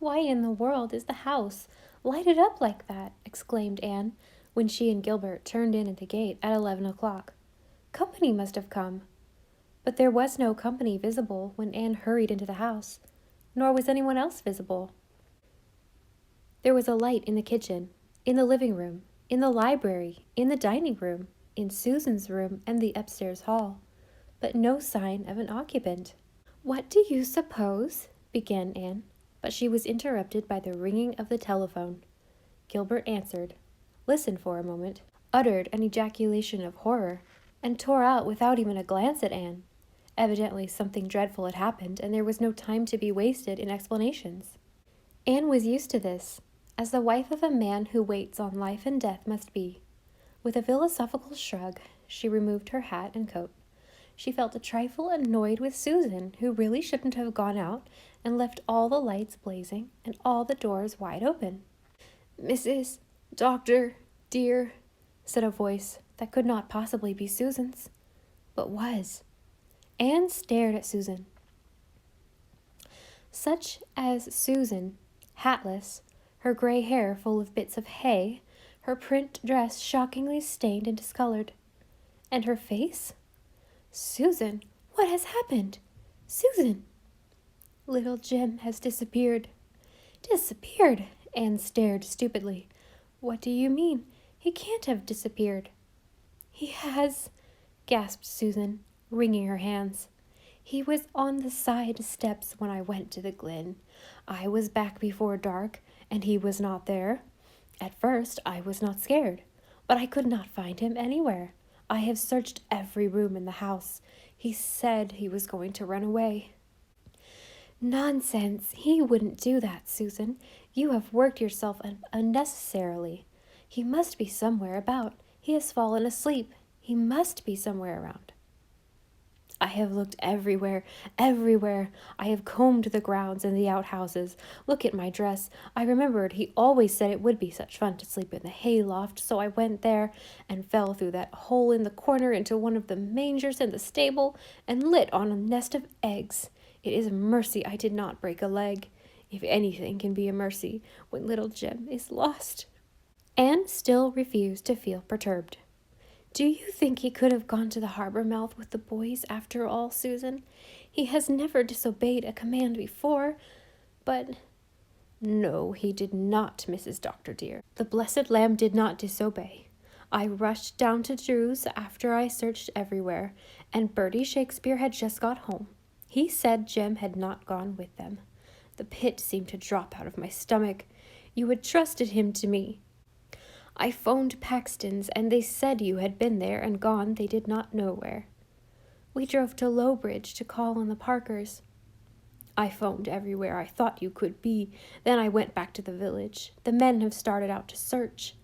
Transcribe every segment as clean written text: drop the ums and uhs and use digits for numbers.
Why in the world is the house lighted up like that?" exclaimed Anne, when she and Gilbert turned in at the gate at 11 o'clock. "Company must have come." But there was no company visible when Anne hurried into the house, nor was anyone else visible. There was a light in the kitchen, in the living room, in the library, in the dining room, in Susan's room and the upstairs hall, but no sign of an occupant. "What do you suppose?" began Anne, but she was interrupted by the ringing of the telephone. Gilbert answered, listened for a moment, uttered an ejaculation of horror, and tore out without even a glance at Anne. Evidently something dreadful had happened, and there was no time to be wasted in explanations. Anne was used to this, as the wife of a man who waits on life and death must be. With a philosophical shrug, she removed her hat and coat. She felt a trifle annoyed with Susan, who really shouldn't have gone out and left all the lights blazing and all the doors wide open. "Mrs. Doctor, dear," said a voice that could not possibly be Susan's, but was. Anne stared at Susan. Such as Susan, hatless, her gray hair full of bits of hay, her print dress shockingly stained and discolored. And her face? "Susan, what has happened? Susan!" "Little Jim has disappeared." "Disappeared?" Anne stared stupidly. "What do you mean? He can't have disappeared." "He has," gasped Susan, wringing her hands. "He was on the side steps when I went to the Glen. I was back before dark, and he was not there. At first I was not scared, but I could not find him anywhere. I have searched every room in the house. He said he was going to run away." "Nonsense! He wouldn't do that, Susan. You have worked yourself up unnecessarily. He must be somewhere about. He has fallen asleep. He must be somewhere around." "I have looked everywhere, everywhere. I have combed the grounds and the outhouses. Look at my dress. I remembered he always said it would be such fun to sleep in the hay loft, so I went there and fell through that hole in the corner into one of the mangers in the stable and lit on a nest of eggs. It is a mercy I did not break a leg, if anything can be a mercy when little Jem is lost." Anne still refused to feel perturbed. "Do you think he could have gone to the harbor mouth with the boys after all, Susan? He has never disobeyed a command before, but—" "No, he did not, Mrs. Doctor dear. The blessed lamb did not disobey. I rushed down to Drew's after I searched everywhere, and Bertie Shakespeare had just got home. He said Jem had not gone with them. The pit seemed to drop out of my stomach. You had trusted him to me. I phoned Paxton's, and they said you had been there and gone they did not know where. We drove to Lowbridge to call on the Parkers. I phoned everywhere I thought you could be. Then I went back to the village. The men have started out to search."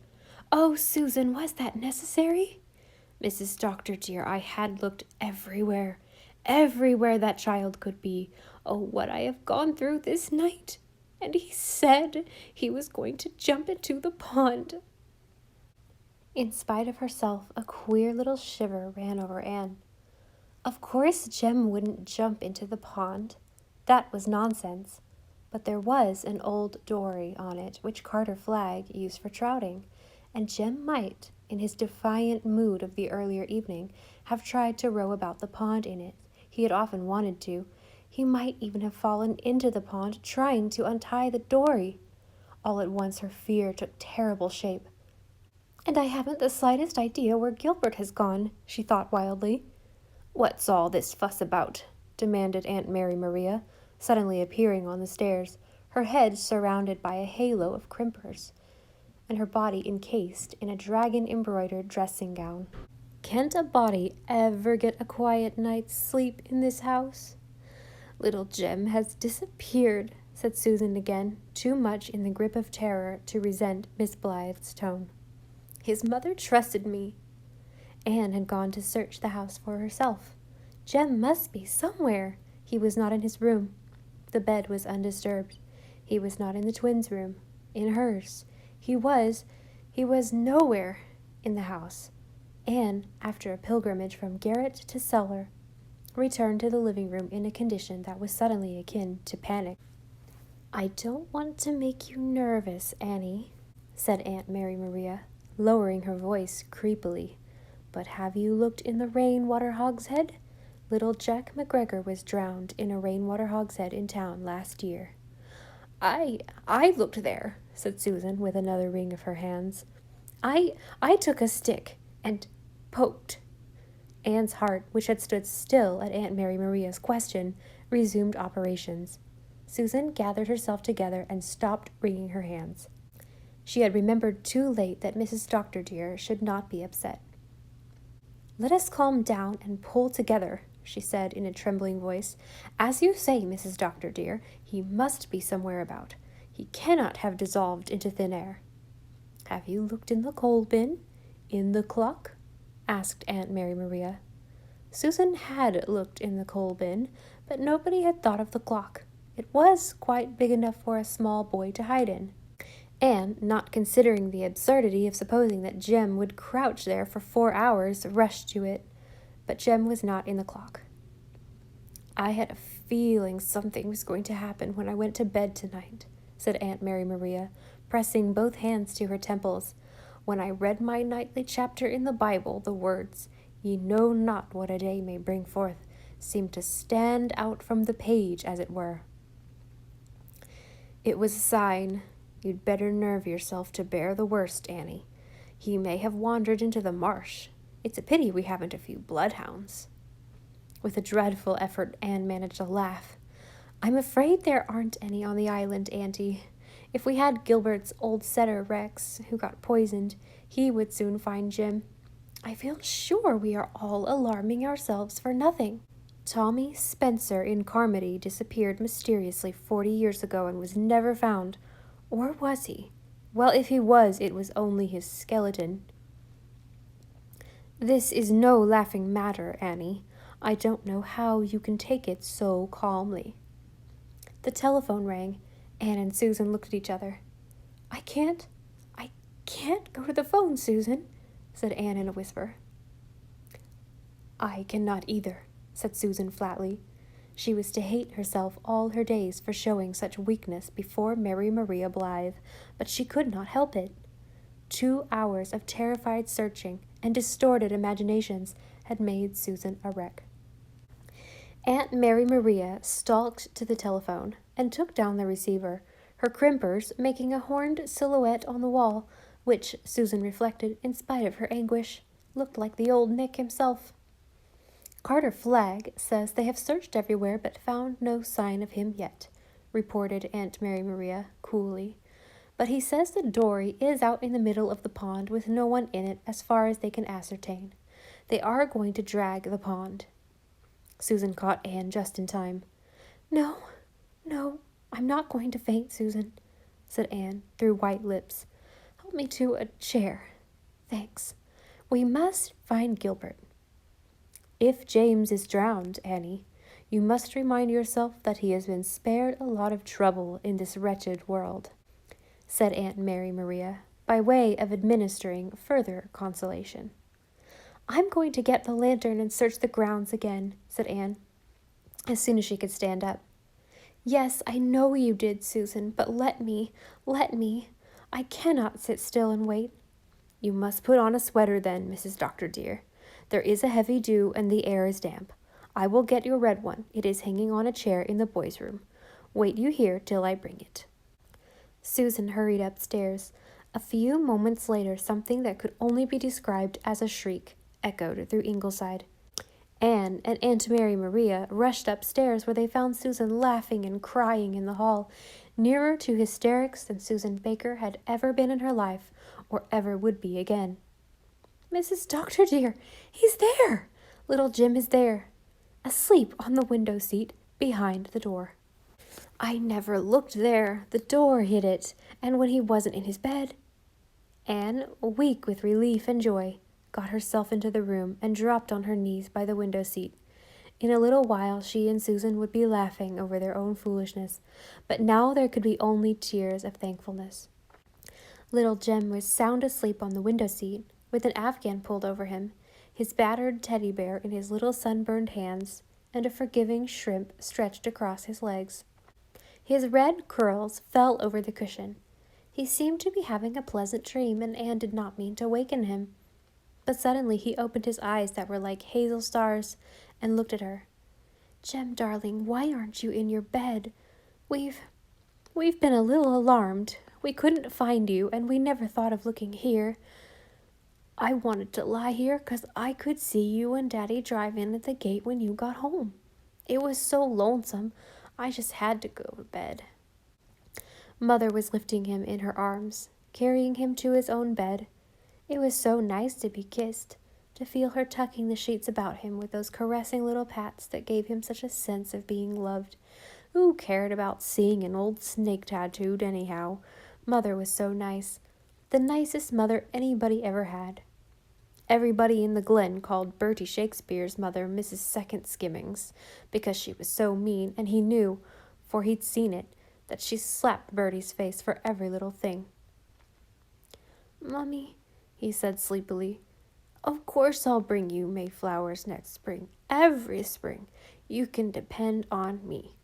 "Oh, Susan, was that necessary?" "Mrs. Doctor dear, I had looked everywhere, everywhere that child could be. Oh, what I have gone through this night! And he said he was going to jump into the pond." In spite of herself, a queer little shiver ran over Anne. Of course Jem wouldn't jump into the pond. That was nonsense. But there was an old dory on it which Carter Flagg used for trouting, and Jem might, in his defiant mood of the earlier evening, have tried to row about the pond in it. He had often wanted to. He might even have fallen into the pond trying to untie the dory. All at once her fear took terrible shape. "And I haven't the slightest idea where Gilbert has gone," she thought wildly. "What's all this fuss about?" demanded Aunt Mary Maria, suddenly appearing on the stairs, her head surrounded by a halo of crimpers, and her body encased in a dragon-embroidered dressing-gown. "Can't a body ever get a quiet night's sleep in this house?" "Little Jem has disappeared," said Susan again, too much in the grip of terror to resent Miss Blythe's tone. "His mother trusted me." Anne had gone to search the house for herself. Jem must be somewhere. He was not in his room. The bed was undisturbed. He was not in the twins' room, in hers. He was nowhere in the house. Anne, after a pilgrimage from garret to cellar, returned to the living room in a condition that was suddenly akin to panic. I don't want to make you nervous, Annie, said Aunt Mary Maria, lowering her voice creepily. But have you looked in the rainwater hogshead? Little Jack McGregor was drowned in a rainwater hogshead in town last year. I looked there, said Susan with another wring of her hands. I took a stick and poked. Anne's heart, which had stood still at Aunt Mary Maria's question, resumed operations. Susan gathered herself together and stopped wringing her hands. She had remembered too late that Mrs. Dr. dear should not be upset. Let us calm down and pull together, she said in a trembling voice. As you say, Mrs. Dr. dear, he must be somewhere about. He cannot have dissolved into thin air. Have you looked in the coal bin? In the clock? Asked Aunt Mary Maria. Susan had looked in the coal bin, but nobody had thought of the clock. It was quite big enough for a small boy to hide in. Anne, not considering the absurdity of supposing that Jem would crouch there for 4 hours, rushed to it. But Jem was not in the clock. I had a feeling something was going to happen when I went to bed tonight, said Aunt Mary Maria, pressing both hands to her temples. When I read my nightly chapter in the Bible, the words, "Ye know not what a day may bring forth," seemed to stand out from the page, as it were. It was a sign. You'd better nerve yourself to bear the worst, Annie. He may have wandered into the marsh. It's a pity we haven't a few bloodhounds. With a dreadful effort, Anne managed a laugh. I'm afraid there aren't any on the island, Auntie. If we had Gilbert's old setter Rex, who got poisoned, he would soon find Jim. I feel sure we are all alarming ourselves for nothing. Tommy Spencer in Carmody disappeared mysteriously 40 years ago and was never found. Or was he? Well, if he was, it was only his skeleton. This is no laughing matter, Annie. I don't know how you can take it so calmly. The telephone rang. Anne and Susan looked at each other. I can't go to the phone, Susan, said Anne in a whisper. I cannot either, said Susan flatly. She was to hate herself all her days for showing such weakness before Mary Maria Blythe, but she could not help it. 2 hours of terrified searching and distorted imaginations had made Susan a wreck. Aunt Mary Maria stalked to the telephone and took down the receiver, her crimpers making a horned silhouette on the wall, which, Susan reflected, in spite of her anguish, looked like the old Nick himself. Carter Flagg says they have searched everywhere but found no sign of him yet, reported Aunt Mary Maria coolly. But he says the dory is out in the middle of the pond with no one in it as far as they can ascertain. They are going to drag the pond. Susan caught Anne just in time. No, I'm not going to faint, Susan, said Anne through white lips. Help me to a chair. Thanks. We must find Gilbert. If James is drowned, Annie, you must remind yourself that he has been spared a lot of trouble in this wretched world, said Aunt Mary Maria, by way of administering further consolation. I'm going to get the lantern and search the grounds again, said Anne, as soon as she could stand up. Yes, I know you did, Susan, but let me. I cannot sit still and wait. You must put on a sweater then, Mrs. Dr. dear. There is a heavy dew and the air is damp. I will get your red one. It is hanging on a chair in the boys' room. Wait you here till I bring it. Susan hurried upstairs. A few moments later, something that could only be described as a shriek echoed through Ingleside. Anne and Aunt Mary Maria rushed upstairs, where they found Susan laughing and crying in the hall, nearer to hysterics than Susan Baker had ever been in her life, or ever would be again. Mrs. Dr. dear, he's there! Little Jim is there, asleep on the window seat behind the door. I never looked there. The door hid it, and when he wasn't in his bed. Anne, weak with relief and joy, got herself into the room and dropped on her knees by the window seat. In a little while she and Susan would be laughing over their own foolishness, but now there could be only tears of thankfulness. Little Jem was sound asleep on the window seat, with an afghan pulled over him, his battered teddy bear in his little sunburned hands, and a forgiving shrimp stretched across his legs. His red curls fell over the cushion. He seemed to be having a pleasant dream, and Anne did not mean to waken him. But suddenly he opened his eyes that were like hazel stars and looked at her. "Jem, darling, why aren't you in your bed? We've been a little alarmed. We couldn't find you, and we never thought of looking here. I wanted to lie here 'cause I could see you and Daddy drive in at the gate when you got home. It was so lonesome, I just had to go to bed." Mother was lifting him in her arms, carrying him to his own bed. It was so nice to be kissed, to feel her tucking the sheets about him with those caressing little pats that gave him such a sense of being loved. Who cared about seeing an old snake tattooed anyhow? Mother was so nice. The nicest mother anybody ever had. Everybody in the Glen called Bertie Shakespeare's mother Mrs. Second Skimmings, because she was so mean, and he knew, for he'd seen it, that she slapped Bertie's face for every little thing. "Mummy," he said sleepily, "of course I'll bring you Mayflowers next spring. Every spring. You can depend on me."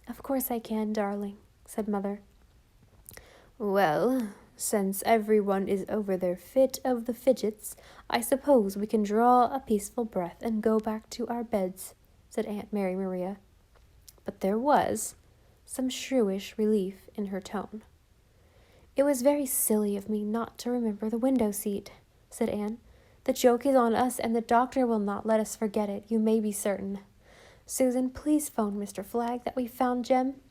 "Of course I can, darling," said Mother. "Well, since everyone is over their fit of the fidgets, I suppose we can draw a peaceful breath and go back to our beds," said Aunt Mary Maria. But there was some shrewish relief in her tone. "It was very silly of me not to remember the window seat," said Anne. "The joke is on us, and the doctor will not let us forget it, you may be certain. Susan, please phone Mr. Flagg that we found Jem."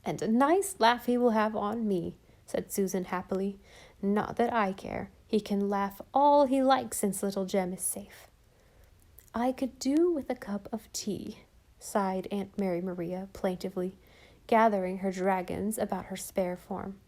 "And a nice laugh he will have on me," said Susan happily. "Not that I care. He can laugh all he likes since little Jem is safe." "I could do with a cup of tea," sighed Aunt Mary Maria plaintively, gathering her dragons about her spare form.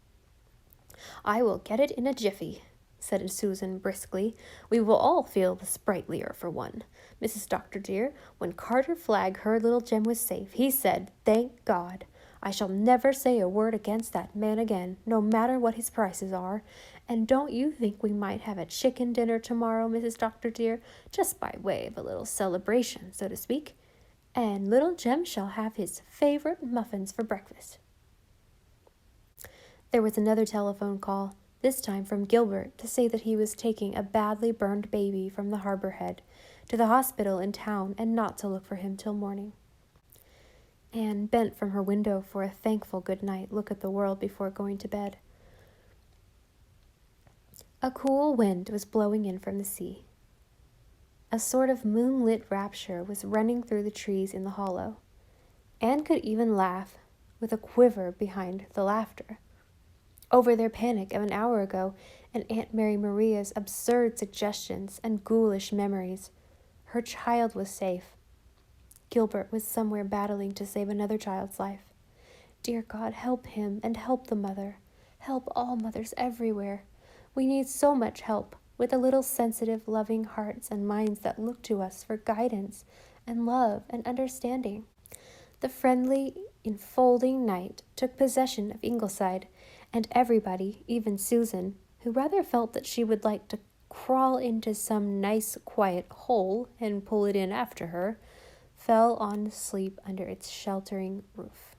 "I will get it in a jiffy," said Susan briskly. "We will all feel the sprightlier for one. Mrs. Dr. dear, when Carter Flagg heard little Jem was safe, he said, 'Thank God. I shall never say a word against that man again, no matter what his prices are. And don't you think we might have a chicken dinner tomorrow, Mrs. Dr. dear, just by way of a little celebration, so to speak? And little Jem shall have his favorite muffins for breakfast." There was another telephone call, this time from Gilbert, to say that he was taking a badly burned baby from the Harbor Head to the hospital in town and not to look for him till morning. Anne bent from her window for a thankful good-night look at the world before going to bed. A cool wind was blowing in from the sea. A sort of moonlit rapture was running through the trees in the hollow. Anne could even laugh, with a quiver behind the laughter, over their panic of an hour ago and Aunt Mary Maria's absurd suggestions and ghoulish memories. Her child was safe. Gilbert was somewhere battling to save another child's life. Dear God, help him and help the mother. Help all mothers everywhere. We need so much help, with the little sensitive, loving hearts and minds that look to us for guidance and love and understanding. The friendly, enfolding night took possession of Ingleside, and everybody, even Susan, who rather felt that she would like to crawl into some nice, quiet hole and pull it in after her, fell on to sleep under its sheltering roof.